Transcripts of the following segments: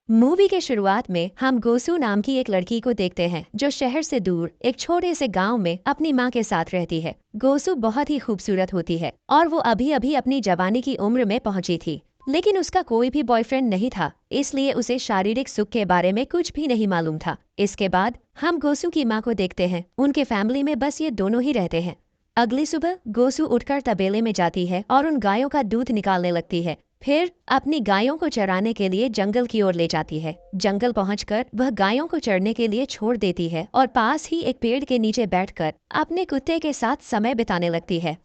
Movie के शुरुआत में हम गोसू नाम की एक लड़की को देखते हैं जो शहर से दूर एक छोटे से गांव में अपनी मां के साथ रहती है। गोसू बहुत ही खूबसूरत होती है और वो अभी अभी अपनी जवानी की उम्र में पहुंची थी, लेकिन उसका कोई भी बॉयफ्रेंड नहीं था, इसलिए उसे शारीरिक सुख के बारे में कुछ भी नहीं मालूम था। इसके बाद हम गोसू की माँ को देखते हैं। उनके फैमिली में बस ये दोनों ही रहते हैं। अगली सुबह गोसू उठकर तबेले में जाती है और उन गायों का दूध निकालने लगती है। फिर अपनी गायों को चराने के लिए जंगल की ओर ले जाती है। जंगल पहुंचकर वह गायों को चरने के लिए छोड़ देती है और पास ही एक पेड़ के नीचे बैठकर अपने कुत्ते के साथ समय बिताने लगती है।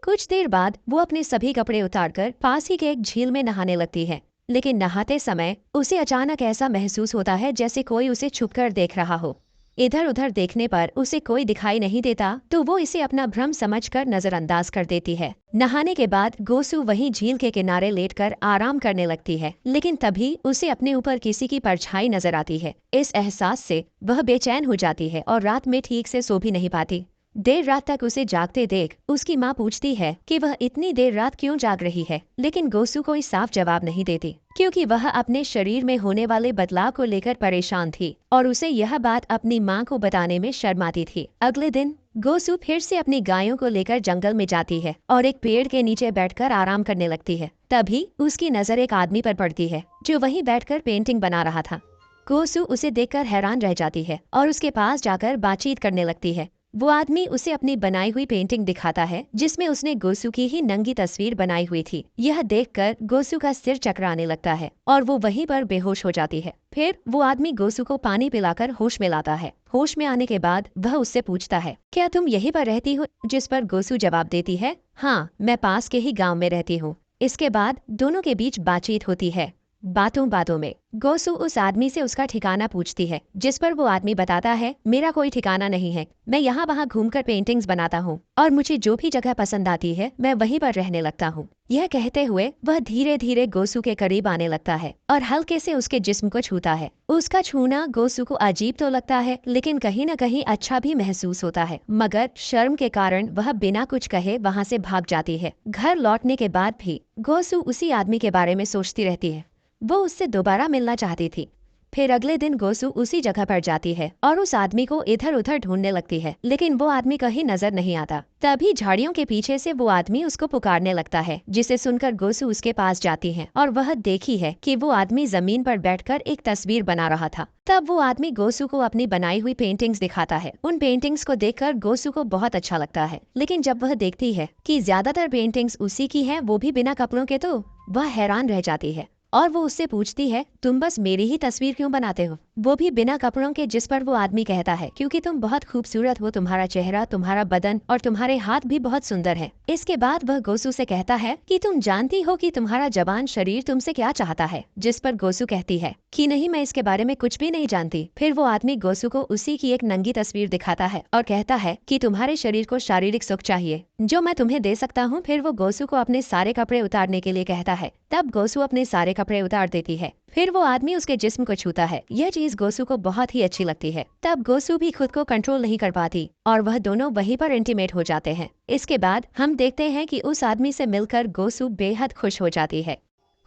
कुछ देर बाद वो अपने सभी कपड़े उतारकर पास ही के एक झील में नहाने लगती है, लेकिन नहाते समय उसे अचानक ऐसा महसूस होता है जैसे कोई उसे छुपकर देख रहा हो। इधर उधर देखने पर उसे कोई दिखाई नहीं देता, तो वो इसे अपना भ्रम समझकर नजरअंदाज कर देती है। नहाने के बाद गोसू वहीं झील के किनारे लेटकर आराम करने लगती है, लेकिन तभी उसे अपने ऊपर किसी की परछाई नजर आती है। इस एहसास से वह बेचैन हो जाती है और रात में ठीक से सो भी नहीं पाती। देर रात तक उसे जागते देख उसकी माँ पूछती है कि वह इतनी देर रात क्यों जाग रही है, लेकिन गोसू कोई साफ जवाब नहीं देती, क्योंकि वह अपने शरीर में होने वाले बदलाव को लेकर परेशान थी और उसे यह बात अपनी माँ को बताने में शर्माती थी। अगले दिन गोसू फिर से अपनी गायों को लेकर जंगल में जाती है और एक पेड़ के नीचे बैठकर आराम करने लगती है। तभी उसकी नजर एक आदमी पर पड़ती है जो वहीं बैठकर पेंटिंग बना रहा था। गोसू उसे देखकर हैरान रह जाती है और उसके पास जाकर बातचीत करने लगती है। वो आदमी उसे अपनी बनाई हुई पेंटिंग दिखाता है जिसमें उसने गोसू की ही नंगी तस्वीर बनाई हुई थी। यह देखकर गोसू का सिर चकराने लगता है और वो वहीं पर बेहोश हो जाती है। फिर वो आदमी गोसू को पानी पिलाकर होश में लाता है। होश में आने के बाद वह उससे पूछता है, क्या तुम यहीं पर रहती हो? जिस पर गोसू जवाब देती है, हाँ, मैं पास के ही गाँव में रहती हूँ। इसके बाद दोनों के बीच बातचीत होती है। बातों बातों में गोसू उस आदमी से उसका ठिकाना पूछती है, जिस पर वो आदमी बताता है, मेरा कोई ठिकाना नहीं है, मैं यहाँ वहाँ घूमकर पेंटिंग्स बनाता हूँ और मुझे जो भी जगह पसंद आती है मैं वहीं पर रहने लगता हूँ। यह कहते हुए वह धीरे धीरे गोसू के करीब आने लगता है और हल्के से उसके जिस्म को छूता है। उसका छूना गोसू को अजीब तो लगता है, लेकिन कहीं न कहीं अच्छा भी महसूस होता है, मगर शर्म के कारण वह बिना कुछ कहे वहाँ से भाग जाती है। घर लौटने के बाद भी गोसू उसी आदमी के बारे में सोचती रहती है। वो उससे दोबारा मिलना चाहती थी। फिर अगले दिन गोसू उसी जगह पर जाती है और उस आदमी को इधर उधर ढूंढने लगती है, लेकिन वो आदमी कहीं नजर नहीं आता। तभी झाड़ियों के पीछे से वो आदमी उसको पुकारने लगता है, जिसे सुनकर गोसू उसके पास जाती है और वह देखी है कि वो आदमी जमीन पर बैठकर एक तस्वीर बना रहा था। तब वो आदमी गोसू को अपनी बनाई हुई पेंटिंग्स दिखाता है। उन पेंटिंग्स को देखकर गोसू को बहुत अच्छा लगता है, लेकिन जब वह देखती है कि ज्यादातर पेंटिंग्स उसी की है, वो भी बिना कपड़ों के, तो वह हैरान रह जाती है और वो उससे पूछती है, तुम बस मेरी ही तस्वीर क्यों बनाते हो, वो भी बिना कपड़ों के? जिस पर वो आदमी कहता है, क्योंकि तुम बहुत खूबसूरत हो, तुम्हारा चेहरा, तुम्हारा बदन और तुम्हारे हाथ भी बहुत सुंदर है। इसके बाद वह गोसू से कहता है कि तुम जानती हो कि तुम्हारा जवान शरीर तुमसे क्या चाहता है? जिस पर गोसू कहती है कि नहीं, मैं इसके बारे में कुछ भी नहीं जानती। फिर वो आदमी गोसू को उसी की एक नंगी तस्वीर दिखाता है और कहता है कि तुम्हारे शरीर को शारीरिक सुख चाहिए, जो मैं तुम्हें दे सकता हूँ। फिर वो गोसू को अपने सारे कपड़े उतारने के लिए कहता है। तब गोसू अपने सारे कपड़े उतार देती है। फिर वो आदमी उसके जिस्म को छूता है। यह चीज गोसू को बहुत ही अच्छी लगती है। तब गोसू भी खुद को कंट्रोल नहीं कर पाती और वह दोनों वहीं पर इंटीमेट हो जाते हैं। इसके बाद हम देखते हैं कि उस आदमी से मिलकर गोसू बेहद खुश हो जाती है।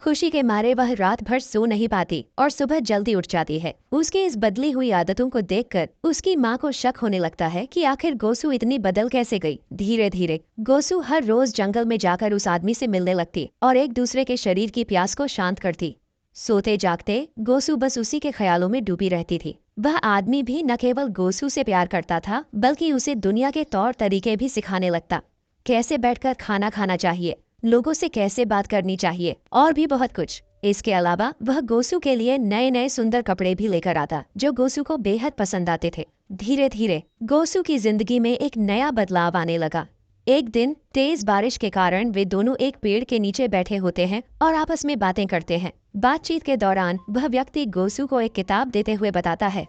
खुशी के मारे वह रात भर सो नहीं पाती और सुबह जल्दी उठ जाती है। उसकी इस बदली हुई आदतों को देखकर उसकी माँ को शक होने लगता है कि आखिर गोसू इतनी बदल कैसे गई। धीरे धीरे गोसू हर रोज जंगल में जाकर उस आदमी से मिलने लगती और एक दूसरे के शरीर की प्यास को शांत करती। सोते जागते गोसू बस उसी के ख्यालों में डूबी रहती थी। वह आदमी भी न केवल गोसू से प्यार करता था, बल्कि उसे दुनिया के तौर तरीके भी सिखाने लगता, कैसे बैठकर खाना खाना चाहिए, लोगों से कैसे बात करनी चाहिए और भी बहुत कुछ। इसके अलावा वह गोसू के लिए नए नए सुंदर कपड़े भी लेकर आता, जो गोसू को बेहद पसंद आते थे। धीरे धीरे गोसू की जिंदगी में एक नया बदलाव आने लगा। एक दिन तेज बारिश के कारण वे दोनों एक पेड़ के नीचे बैठे होते हैं और आपस में बातें करते हैं। बातचीत के दौरान वह व्यक्ति गोसू को एक किताब देते हुए बताता है,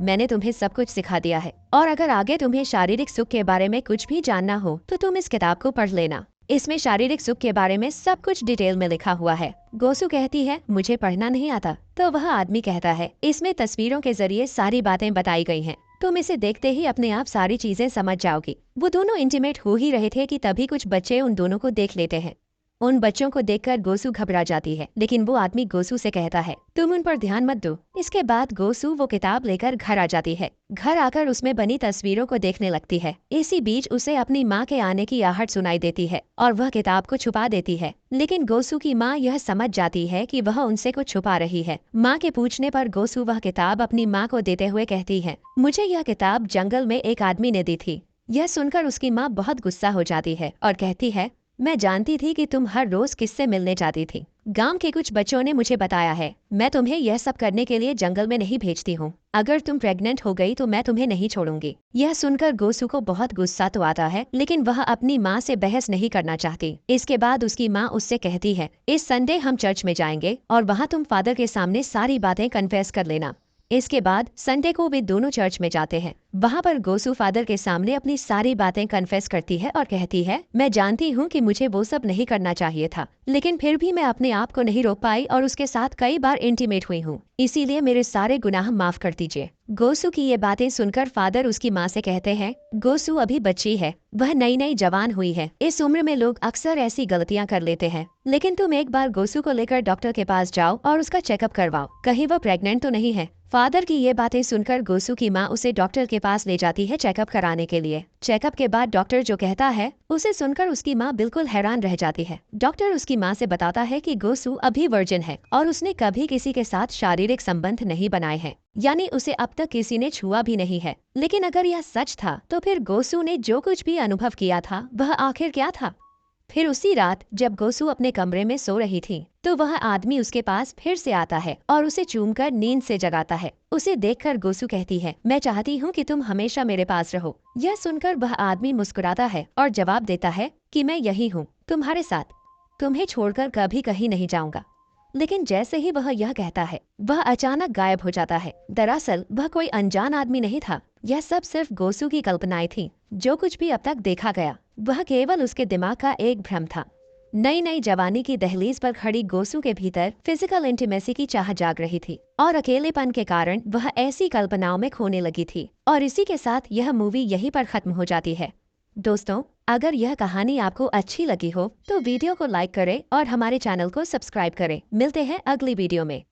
मैंने तुम्हें सब कुछ सिखा दिया है और अगर आगे तुम्हें शारीरिक सुख के बारे में कुछ भी जानना हो तो तुम इस किताब को पढ़ लेना। इसमें शारीरिक सुख के बारे में सब कुछ डिटेल में लिखा हुआ है। गोसू कहती है, मुझे पढ़ना नहीं आता। तो वह आदमी कहता है, इसमें तस्वीरों के जरिए सारी बातें बताई गई हैं, तुम इसे देखते ही अपने आप सारी चीजें समझ जाओगी। वो दोनों इंटीमेट हो ही रहे थे कि तभी कुछ बच्चे उन दोनों को देख लेते हैं। उन बच्चों को देखकर गोसू घबरा जाती है, लेकिन वो आदमी गोसू से कहता है तुम उन पर ध्यान मत दो। इसके बाद गोसू वो किताब लेकर घर आ जाती है। घर आकर उसमें बनी तस्वीरों को देखने लगती है। इसी बीच उसे अपनी माँ के आने की आहट सुनाई देती है और वह किताब को छुपा देती है, लेकिन गोसू की माँ यह समझ जाती है कि वह उनसे कुछ छुपा रही है। माँ के पूछने पर गोसू वह किताब अपनी माँ को देते हुए कहती है, मुझे यह किताब जंगल में एक आदमी ने दी थी। यह सुनकर उसकी माँ बहुत गुस्सा हो जाती है और कहती है, मैं जानती थी कि तुम हर रोज किससे मिलने जाती थी। गांव के कुछ बच्चों ने मुझे बताया है। मैं तुम्हें यह सब करने के लिए जंगल में नहीं भेजती हूँ। अगर तुम प्रेग्नेंट हो गई तो मैं तुम्हें नहीं छोड़ूंगी। यह सुनकर गोसू को बहुत गुस्सा तो आता है, लेकिन वह अपनी माँ से बहस नहीं करना चाहती। इसके बाद उसकी माँ उससे कहती है, इस संडे हम चर्च में जाएंगे और वहाँ तुम फादर के सामने सारी बातें कन्फेस कर लेना। इसके बाद संडे को वे दोनों चर्च में जाते हैं। वहाँ पर गोसू फादर के सामने अपनी सारी बातें कन्फेस करती है और कहती है, मैं जानती हूँ कि मुझे वो सब नहीं करना चाहिए था, लेकिन फिर भी मैं अपने आप को नहीं रोक पाई और उसके साथ कई बार इंटीमेट हुई हूँ, इसीलिए मेरे सारे गुनाह माफ कर दीजिए। गोसू की ये बातें सुनकर फादर उसकी माँ से कहते हैं, गोसू अभी बच्ची है, वह नई नई जवान हुई है। इस उम्र में लोग अक्सर ऐसी गलतियाँ कर लेते हैं, लेकिन तुम एक बार गोसू को लेकर डॉक्टर के पास जाओ और उसका चेकअप करवाओ, कहीं वह प्रेग्नेंट तो नहीं है। फादर की ये बातें सुनकर गोसू की माँ उसे डॉक्टर के पास ले जाती है चेकअप कराने के लिए। चेकअप के बाद डॉक्टर जो कहता है उसे सुनकर उसकी माँ बिल्कुल हैरान रह जाती है। डॉक्टर उसकी माँ से बताता है कि गोसू अभी वर्जिन है और उसने कभी किसी के साथ शारीरिक संबंध नहीं बनाए हैं, यानी उसे अब तक किसी ने छुआ भी नहीं है। लेकिन अगर यह सच था तो फिर गोसू ने जो कुछ भी अनुभव किया था वह आखिर क्या था? फिर उसी रात जब गोसू अपने कमरे में सो रही थी तो वह आदमी उसके पास फिर से आता है और उसे चूमकर नींद से जगाता है। उसे देखकर गोसू कहती है, मैं चाहती हूँ कि तुम हमेशा मेरे पास रहो। यह सुनकर वह आदमी मुस्कुराता है और जवाब देता है कि मैं यही हूँ, तुम्हारे साथ, तुम्हें छोड़कर कभी कहीं नहीं जाऊंगा। लेकिन जैसे ही वह यह कहता है वह अचानक गायब हो जाता है। दरअसल वह कोई अनजान आदमी नहीं था, यह सब सिर्फ गोसू की कल्पनाएं थी। जो कुछ भी अब तक देखा गया वह केवल उसके दिमाग का एक भ्रम था। नई नई जवानी की दहलीज पर खड़ी गोसू के भीतर फिजिकल इंटीमेसी की चाह जाग रही थी और अकेलेपन के कारण वह ऐसी कल्पनाओं में खोने लगी थी। और इसी के साथ यह मूवी यहीं पर खत्म हो जाती है। दोस्तों, अगर यह कहानी आपको अच्छी लगी हो तो वीडियो को लाइक करें और हमारे चैनल को सब्सक्राइब करें। मिलते हैं अगली वीडियो में।